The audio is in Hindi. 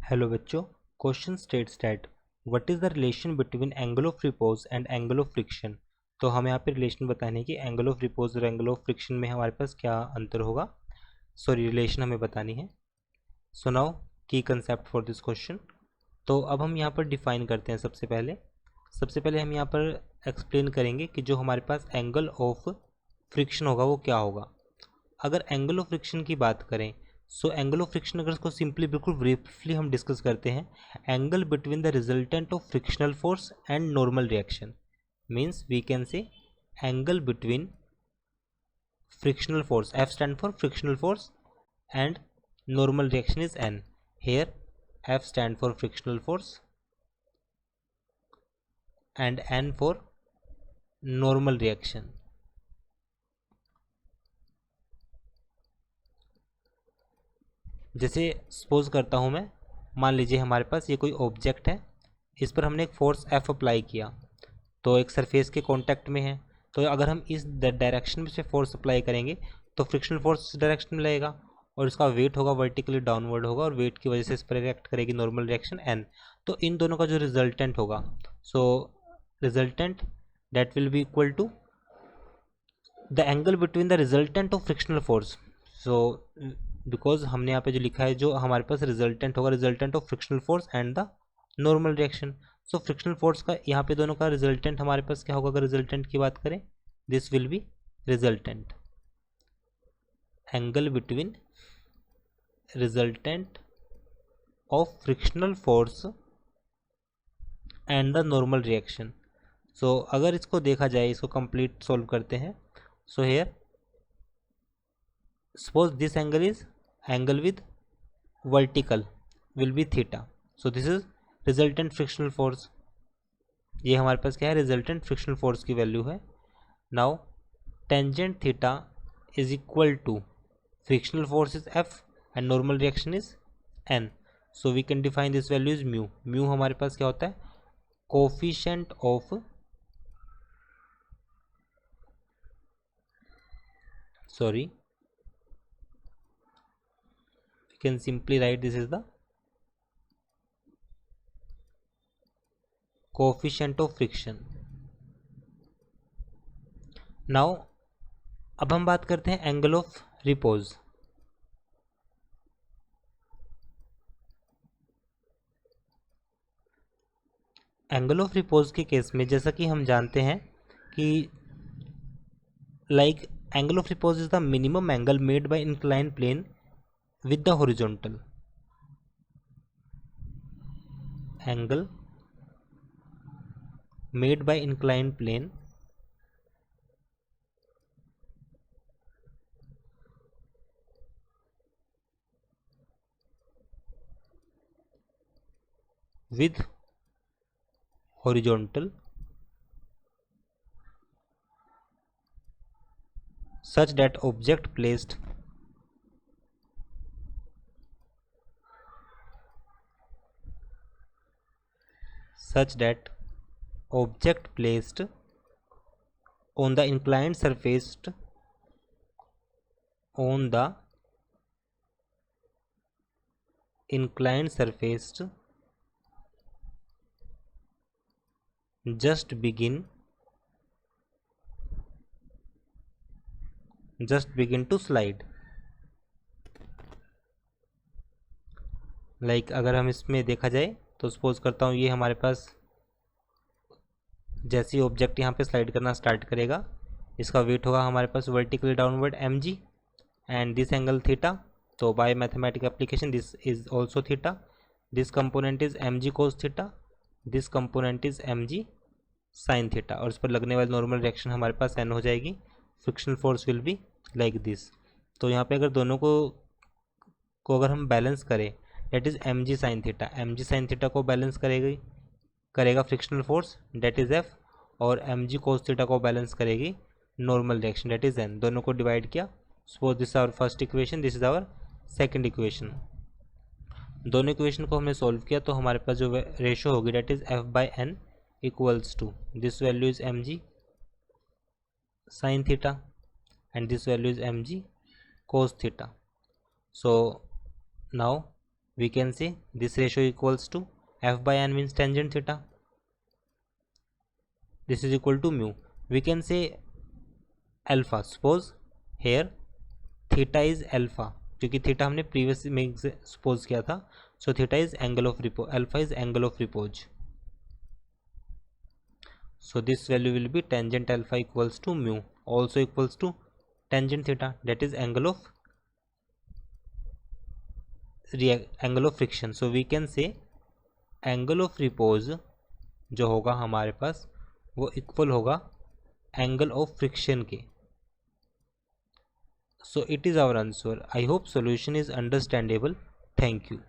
हेलो बच्चों, question states that what is the relation between angle of repose and angle of friction. तो हमें यहाँ पे रिलेशन बताने की एंगल ऑफ रिपोज और एंगल ऑफ फ्रिक्शन में हमारे पास क्या अंतर होगा, सॉरी रिलेशन हमें बतानी है। सो नाउ की कंसेप्ट फॉर दिस क्वेश्चन। तो अब हम यहाँ पर डिफाइन करते हैं। सबसे पहले हम यहाँ पर एक्सप्लेन करेंगे कि जो हमारे पास एंगल ऑफ फ्रिक्शन होगा वो क्या होगा। अगर एंगल ऑफ फ्रिक्शन की बात करें, सो एंगल ऑफ फ्रिक्शन अगर इसको सिंपली बिल्कुल ब्रीफली हम डिस्कस करते हैं, angle between the resultant of frictional force and normal reaction means we can say angle between frictional force, F stand for frictional force, and normal reaction is N. Here F stand for frictional force and N for normal reaction. जैसे सपोज करता हूँ मैं, मान लीजिए हमारे पास ये कोई ऑब्जेक्ट है, इस पर हमने एक फोर्स F अप्लाई किया, तो एक सरफेस के कांटेक्ट में है, तो अगर हम इस डायरेक्शन में से फोर्स अप्लाई करेंगे तो फ्रिक्शनल फोर्स इस डायरेक्शन में लगेगा और इसका वेट होगा वर्टिकली डाउनवर्ड होगा, और वेट की वजह से इस पर रिएक्ट करेगी नॉर्मल रिएक्शन N। तो इन दोनों का जो रिजल्टेंट होगा, so resultant that will be equal to the angle between the resultant of frictional force. So because हमने यहाँ पे जो लिखा है, जो हमारे पास रिजल्टेंट होगा, resultant of frictional force and the normal reaction. So frictional force का यहाँ पे दोनों का रिजल्टेंट हमारे पास क्या होगा, अगर रिजल्टेंट की बात करें, this will be resultant angle between resultant of frictional force and the normal reaction. So अगर इसको देखा जाए, इसको कंप्लीट सोल्व करते हैं। So here suppose this angle is angle with vertical will be theta, so this is resultant frictional force। ये हमारे पास क्या है, रिजल्टेंट फ्रिक्शनल फोर्स की वैल्यू है। Now tangent theta is equal to frictional force is F and normal reaction is N, so we can define this value is mu. Mu हमारे पास क्या होता है, coefficient of, sorry can simply write this is the coefficient of friction। now अब हम बात करते हैं angle of repose. Angle of repose के केस में जैसा कि हम जानते हैं कि like angle of repose is the minimum angle made by incline plane with the horizontal angle made by inclined plane with horizontal such that object placed on the inclined surface just begin to slide। Like अगर हम इसमें देखा जाए तो सपोज करता हूँ, ये हमारे पास जैसे ही ऑब्जेक्ट यहाँ पे स्लाइड करना स्टार्ट करेगा, इसका वेट होगा हमारे पास vertically downward mg and this angle theta. तो by mathematical application this is also theta, this component is mg cos theta, this component is mg sine theta, और इस पर लगने वाली नॉर्मल रिएक्शन हमारे पास n हो जाएगी। Frictional force will be like this. तो यहाँ पे अगर दोनों को अगर हम बैलेंस करें, that is mg sine theta, mg sine theta को बैलेंस करेगा frictional force that is F, और mg cos थीटा को बैलेंस करेगी normal reaction that is n। दोनों को डिवाइड किया, suppose this our first equation, this is our second equation. दोनों इक्वेशन को हमने सॉल्व किया तो हमारे पास जो रेशो होगी that is f by n equals to this value is mg sine theta and this value is mg cos theta। So now we can say this ratio equals to f by n means tangent theta, this is equal to mu. We can say alpha, suppose here theta is alpha, क्योंकि थीटा हमने प्रीवियस में सपोज किया था, so theta is angle of repose, alpha is angle of repose, so this value will be tangent alpha equals to mu, also equals to tangent theta, that is angle of friction. So we can say angle of repose जो होगा हमारे पास वो इक्वल होगा एंगल ऑफ फ्रिक्शन के. So it is our answer. I hope solution is understandable. Thank you.